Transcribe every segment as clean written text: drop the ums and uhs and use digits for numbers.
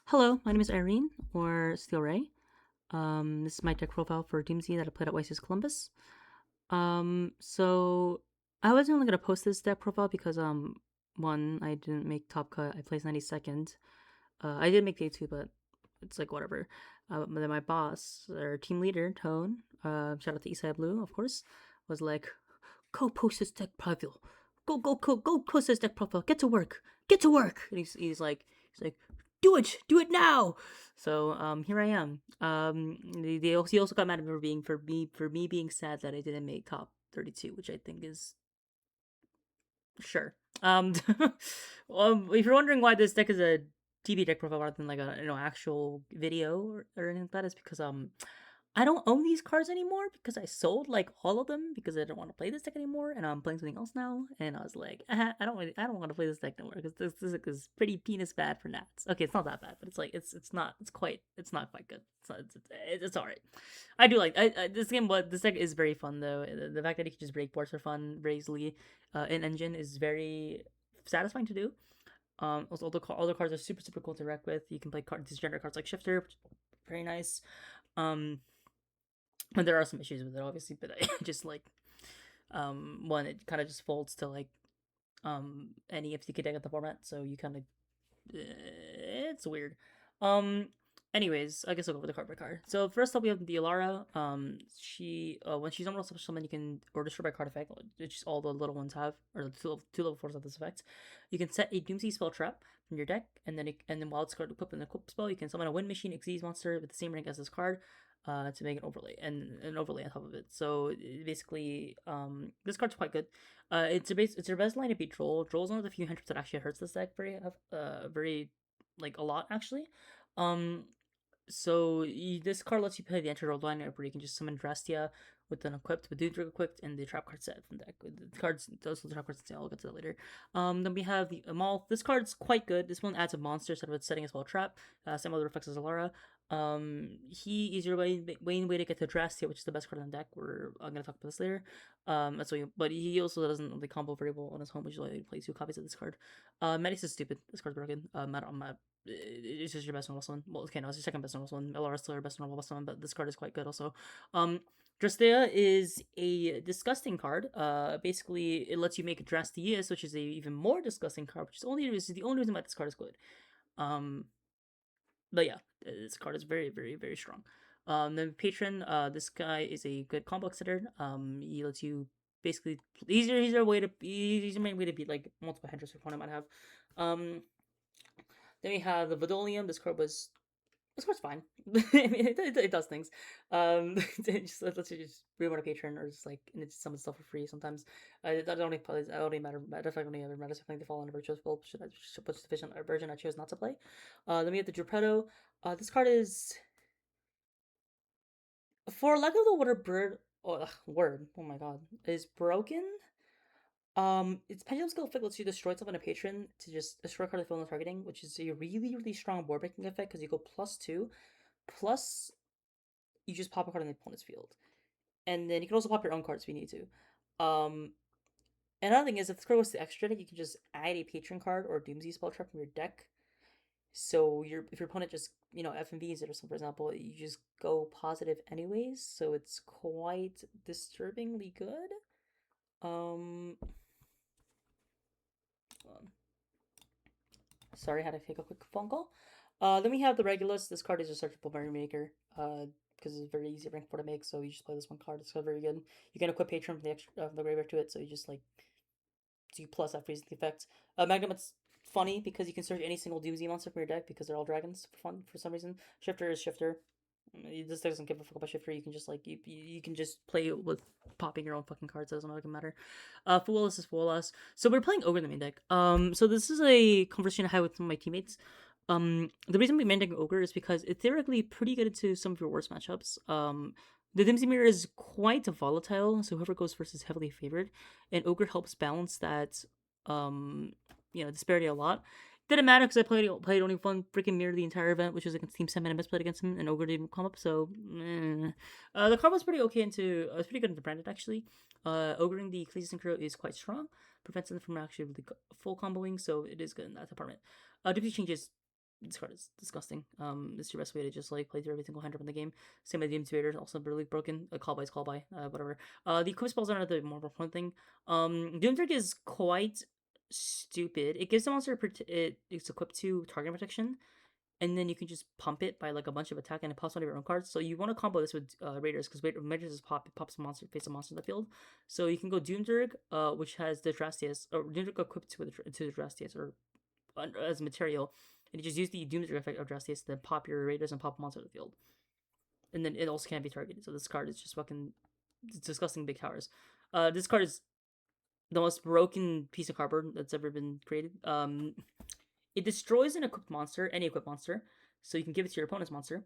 Hello, my name is Irene, or Steel Ray. This is my deck profile for DoomZ that I played at YCS Columbus. So I wasn't only gonna post this deck profile because one, I didn't make top cut. I placed 92nd. I did make day two, but it's like whatever. But then my boss, or team leader, Tone, shout out to Eastside Blue, of course, was like, "Go post this deck profile. Go post this deck profile. Get to work. Get to work." And he's like, do it now. So here I am. He also got mad at me for me being sad that I didn't make top 32, which I think is sure. Um, if you're wondering why this deck is a TV deck profile rather than like a actual video or anything like that, is because I don't own these cards anymore because I sold like all of them because I don't want to play this deck anymore, and I'm playing something else now. And I was like, I don't want to play this deck anymore because this deck is pretty penis bad for Nats. Okay, it's not that bad, but it's like it's not quite good. It's all right. I do like this game, but this deck is very fun though. The fact that you can just break boards for fun very easily in engine is very satisfying to do. Also, all the cards are super cool to interact with. You can play these generate cards like Shifter, which is very nice. Um, and there are some issues with it, obviously, but I just like one, it kind of just folds to like any FTK deck at the format, so you kind of it's weird. Um, anyways, I guess I'll go with the card by card. So first up, we have the Alara. She when she's on special summon, you can or destroy by card effect, which is all the little ones have, or the two level fours have this effect. You can set a DoomZ spell trap from your deck, and then while it's card equipped in the equip spell, you can summon a Wind Machine Xyz monster with the same rank as this card. To make an overlay and an overlay on top of it. So basically, this card's quite good. It's your best line to beat Troll. Troll's one of the few henchers that actually hurts this deck very like a lot actually. Um, this card lets you play the Enter Roll line where you can just summon Drastia with an equipped, with Doomsday equipped, and the trap card set from deck. The cards, those are the trap cards. I'll get to that later. Then we have the Amal. This card's quite good. This one adds a monster instead of it setting as well trap. Same other effects as Alara. He is your main way to get to Drastia, which is the best card on the deck. I'm gonna talk about this later. But he also doesn't really combo very well on his home, which is why he plays two copies of this card. Medix is stupid. This card's broken. It's just your best normal summon. Well, okay, no, it's your second best normal summon. LR is still your best normal summon, but this card is quite good also. Drastea is a disgusting card. Basically, it lets you make Drastius, which is a even more disgusting card, which is the only reason why this card is good. Um, but yeah, this card is very strong. Then Patron, this guy is a good combo setter. He lets you basically he's your main way to beat like multiple hedges your opponent might have. Um, then we have the Vidolium. This card's fine. I mean, it does things. It just lets you just reward a patron or just like and it's some stuff for free sometimes. That only matter. Definitely only ever matters if I think they fall under virtuous build. Should put sufficient version I chose not to play. Then we have the Geppetto. This card is for lack of the word bird. Word. Oh my god, is broken. Its pendulum skill effect lets you destroy itself on a patron to just destroy a card with no targeting, which is a really strong board breaking effect because you go +2, plus you just pop a card on the opponent's field, and then you can also pop your own cards if you need to. Another thing is if this card goes to extra deck, you can just add a patron card or DoomZ spell trap from your deck. So if your opponent just FMVs it or something, for example, you just go positive anyways. So it's quite disturbingly good. Um, Sorry, I had to take a quick phone call. Then we have the Regulus. This card is a searchable Memory Maker. Because it's very easy rank 4 to make, so you just play this one card. It's very good. You can equip Patron from the graveyard to it, so you just like do plus that freezing effect. Magnum, it's funny because you can search any single DoomZ monster from your deck because they're all dragons for fun for some reason. Shifter is Shifter. This doesn't give a fuck about Shifter. You can just like you can just play with popping your own fucking cards. It doesn't really matter. Foolas is Foolas. So we're playing Ogre in the main deck. So this is a conversation I had with some of my teammates. The reason we main deck Ogre is because it's theoretically pretty good into some of your worst matchups. The DoomZ mirror is quite volatile, so whoever goes first is heavily favored, and Ogre helps balance that disparity a lot. Didn't matter because I played only one freaking mirror the entire event, which was against Team 7 and I played against him, and Ogre didn't come up, so the card was pretty okay into it was pretty good into branded actually. Ogreing the Ecclesiastic Synchro is quite strong, prevents them from actually really full comboing, so it is good in that department. DoomZ changes this card is disgusting. It's your best way to just like play through every single hand from the game. Same with DoomZ Raiders, also really broken. Call by is call by, whatever. The equip spells are another more important thing. Doom's is quite stupid. It gives the monster it's equipped to target protection, and then you can just pump it by like a bunch of attack and it pops one of your own cards. So you want to combo this with Raiders because Raiders is pops a monster face a monster in the field. So you can go Doomzerg, which has the Drastius, or Doomzerg equipped to the Drastius or as material, and you just use the Doomzerg effect of Drastius to then pop your Raiders and pop a monster in the field. And then it also can't be targeted. So this card is just fucking disgusting big towers. This card is the most broken piece of cardboard that's ever been created. It destroys an equipped monster, any equipped monster, so you can give it to your opponent's monster.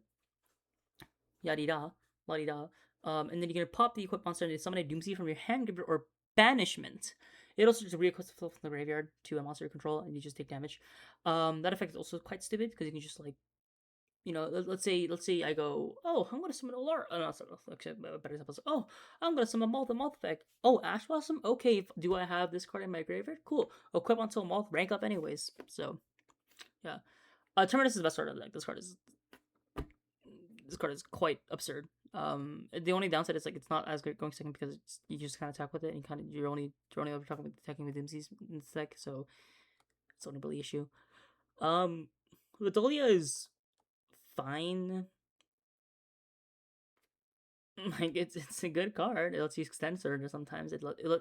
Yadida, la-di-da. And then you're gonna pop the equipped monster and summon a DoomZ from your hand or banishment. It also just re-equips from the graveyard to a monster you control, and you just take damage. That effect is also quite stupid because you can just like, you know, let's say I go, oh, I'm gonna summon a Alara. No, sorry, actually, a better example is, oh, I'm gonna summon Moth, the Moth effect. Oh, Ash Blossom. Okay, do I have this card in my graveyard? Cool. Equip until Moth, rank up anyways. So, yeah. Terminus is the best card of the deck. This card is quite absurd. The only downside is like it's not as good going second because you just kind of attack with it and you're only attacking with DoomZs in this deck, so it's the only really issue. Vidalia is fine. Like it's a good card. It lets you extend Surge sometimes.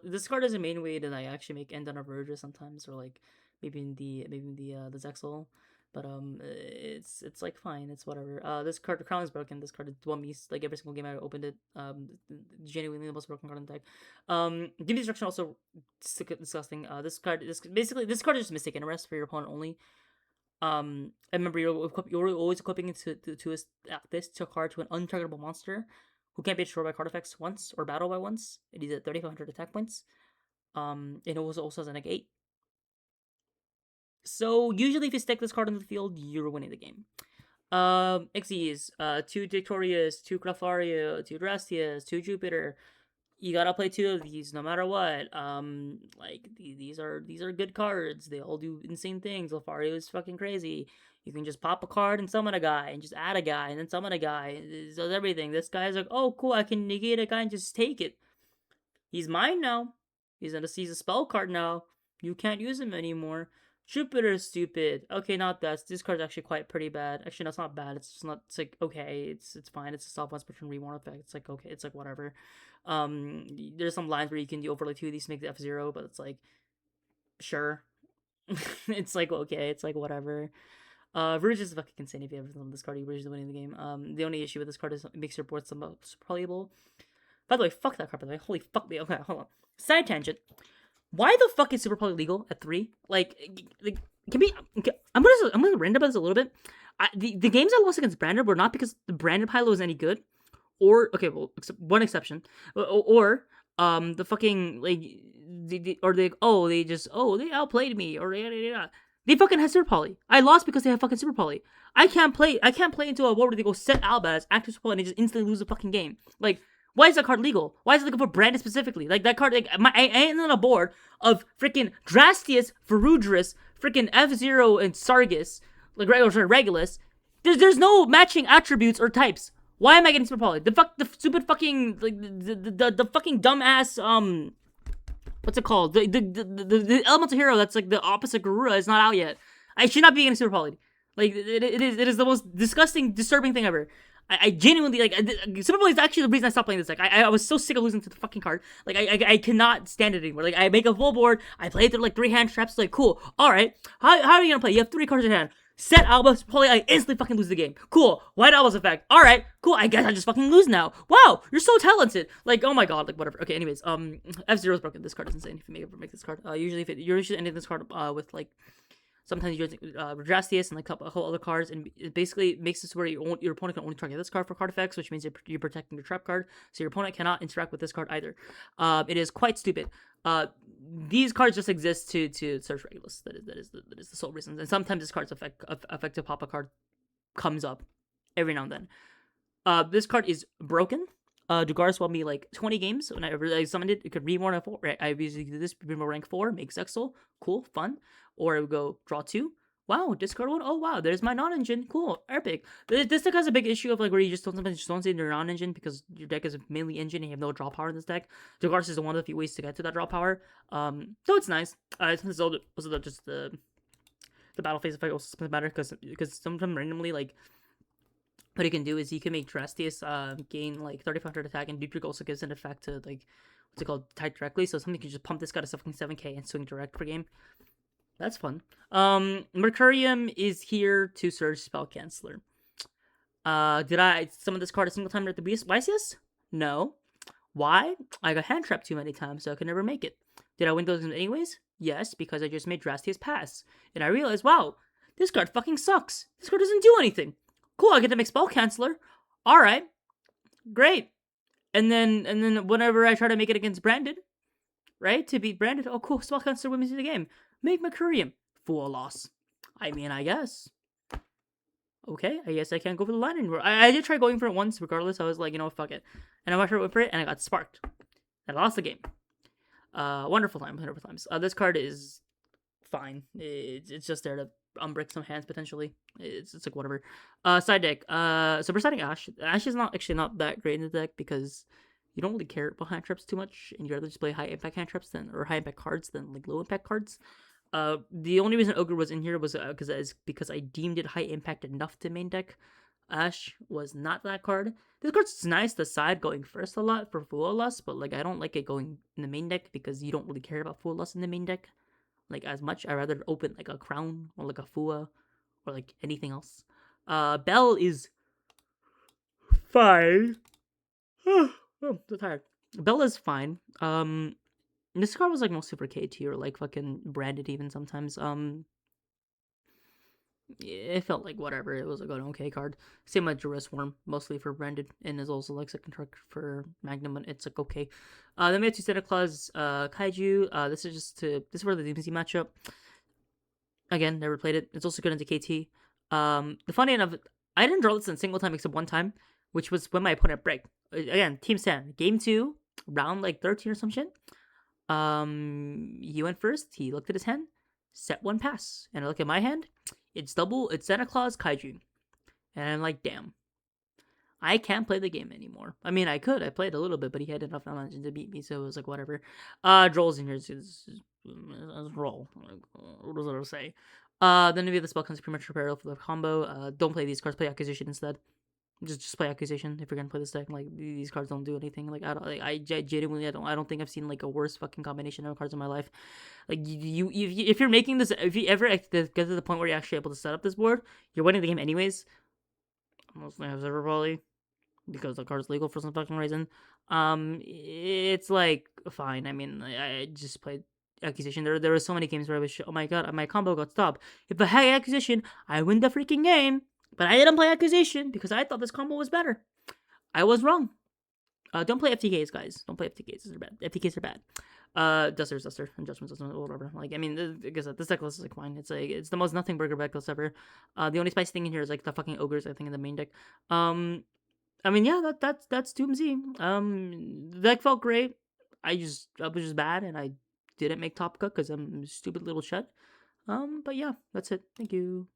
This card is a main way to like actually make end on a Verger sometimes, or like maybe in the Zexal. But it's like fine. It's whatever. This card, the Crown is broken. This card is one piece. Like every single game I opened it. Genuinely the most broken card in the deck. Give Destruction also disgusting. This card is just mistaken arrest for your opponent only. I remember you're always equipping it to this card to an untargetable monster who can't be destroyed by card effects once or battle by once. It is at 3,500 attack points. And it also has a -8. So usually if you stick this card on the field, you're winning the game. Xyz, 2 Victorious, 2 Clefairy, 2 Drastius, 2 Jupiter. You gotta play 2 of these no matter what. Like these are good cards. They all do insane things. Clefairy is fucking crazy. You can just pop a card and summon a guy, and just add a guy, and then summon a guy. It does everything. This guy's like, oh cool, I can negate a guy and just take it. He's mine now. He's a spell card now. You can't use him anymore. Jupiter's stupid. Okay, not that. This card's actually quite pretty bad. Actually, no, it's not bad. It's just not. It's like okay. It's fine. It's a soft once per turn reborn effect. It's like okay. It's like whatever. There's some lines where you can do overlay 2 of these to make the F0, but it's like sure. It's like okay. It's like whatever. Rouge is fucking insane if you ever on this card. Rouge is winning the game. The only issue with this card is it makes your board somewhat playable. By the way, fuck that card. By the way, holy fuck me. Okay, hold on. Side tangent. Why the fuck is Super Poly legal at 3? Like can be. I'm gonna rant about this a little bit. The games I lost against Branded were not because the Branded Pilo was any good, or okay, well, one exception, or the fucking like they outplayed me, or they fucking had Super Poly. I lost because they have fucking Super Poly. I can't play into a war where they go set Albaz, active Super Poly, and they just instantly lose the fucking game. Like, why is that card legal? Why is it looking for Branded specifically? Like, that card, like, I ain't on a board of freaking Drastius, Verudrus, freaking F0 and Sargus, like, Regulus. There's no matching attributes or types. Why am I getting Super Poly? The stupid fucking, like, the fucking dumbass, what's it called? The elemental hero that's, like, the opposite Garura is not out yet. I should not be getting Super Poly. Like, it is the most disgusting, disturbing thing ever. I genuinely, like, Super Poly is actually the reason I stopped playing this deck. I was so sick of losing to the fucking card. Like, I cannot stand it anymore. Like, I make a full board, I play through, like, 3 hand traps, like, cool, alright. How are you gonna play? You have 3 cards in hand. Set Alba, Poly, I instantly fucking lose the game. Cool, White Alba's effect. Alright, cool, I guess I just fucking lose now. Wow, you're so talented. Like, oh my god, like, whatever. Okay, anyways, F0 is broken. This card is insane if you make this card. Usually you're usually ending this card, with, like, sometimes you're using Drastius and like a couple other cards, and it basically makes this where your opponent can only target this card for card effects, which means you're protecting your trap card, so your opponent cannot interact with this card either. It is quite stupid. These cards just exist to search Regulus. That is the sole reason. And sometimes this card's effective pop-up card comes up every now and then. This card is broken. Dugar swelled me like 20 games. When I summoned it, it could reborn at 4. Right? I usually do this, reborn rank 4, make Zexal. Cool, fun. Or I would go draw 2. Wow, discard one. Oh wow, there's my non-engine. Cool, epic. This deck has a big issue of like where you sometimes just don't see your non-engine because your deck is mainly engine and you have no draw power in this deck. Regardless is one of the few ways to get to that draw power. So it's nice. It's also just the battle phase effect also doesn't matter because sometimes randomly like what you can do is you can make Drastius gain like 3500 attack, and Dutric also gives an effect to like what's it called, type directly. So something can just pump this guy to fucking 7k and swing direct per game. That's fun. Mercurium is here to search Spell Canceller. Did I summon this card a single time at the YCS? No. Why? I got hand trapped too many times, so I could never make it. Did I win those anyways? Yes, because I just made Drastius pass. And I realized, wow, this card fucking sucks. This card doesn't do anything. Cool, I get to make Spell Canceller. Alright. Great. And then whenever I try to make it against Branded, right? To beat Branded, oh cool, Spell Canceller wins me the game. Make Mercurium. Full loss. I mean, I guess. Okay, I guess I can't go for the line anymore. I did try going for it once, regardless. I was like, fuck it. And I went for it, and I got sparked. I lost the game. Wonderful times. This card is fine. It's just there to unbrick some hands potentially. It's like whatever. Side deck. So we're starting Ash. Ash is not that great in the deck because you don't really care about hand traps too much, and you rather just play high impact hand traps or high impact cards than like low impact cards. The only reason Ogre was in here was because I deemed it high impact enough to main deck. Ash was not that card. This card's nice, the side going first a lot for Full Lust, but like I don't like it going in the main deck because you don't really care about Full Lust in the main deck like as much. I rather open like a Crown or like a Fua or like anything else. Bell is fine. Oh, I'm so tired. Bell is fine. This card was like mostly for KT or like fucking Branded even sometimes. It felt like whatever. It was like an okay card. Same with Duress Worm, mostly for Branded, and is also like second truck for Magnum, and it's like okay. Then we have two Santa Claus Kaiju. This is for the DoomZ matchup. Again, never played it. It's also good into KT. The funny enough, I didn't draw this in a single time except one time, which was when my opponent break. Again, Team Sand, game 2, round like 13 or some shit. He went first. He looked at his hand, set one pass, and I look at my hand. It's Santa Claus Kaiju, and I'm like, damn, I can't play the game anymore. I mean, I could. I played a little bit, but he had enough knowledge to beat me, so it was like whatever. Drolls in here is roll. Like, what does it say? Then we have the spell comes premature peril for the combo. Don't play these cards. Play Accusation instead. Just play Accusation if you're gonna play this deck. Like these cards don't do anything. Like I genuinely I don't think I've seen like a worse fucking combination of cards in my life. Like if you're making this, if you ever get to the point where you're actually able to set up this board, you're winning the game anyways. Mostly Observer Volley because the card's legal for some fucking reason. It's like fine. I mean, I just played Accusation. There were so many games where I was oh my god, my combo got stopped. If I had Accusation, I win the freaking game. But I didn't play Accusation because I thought this combo was better. I was wrong. Don't play FTKs, guys. Don't play FTKs. They're bad. FTKs are bad. Duster, and Judgments, whatever. Like, I mean, I guess this deck list is like fine. It's the most nothing burger deck list ever. The only spicy thing in here is like the fucking ogres. I think in the main deck. I mean, yeah, that's DoomZ. The deck felt great. I was just bad, and I didn't make top cut because I'm a stupid little shut. But yeah, that's it. Thank you.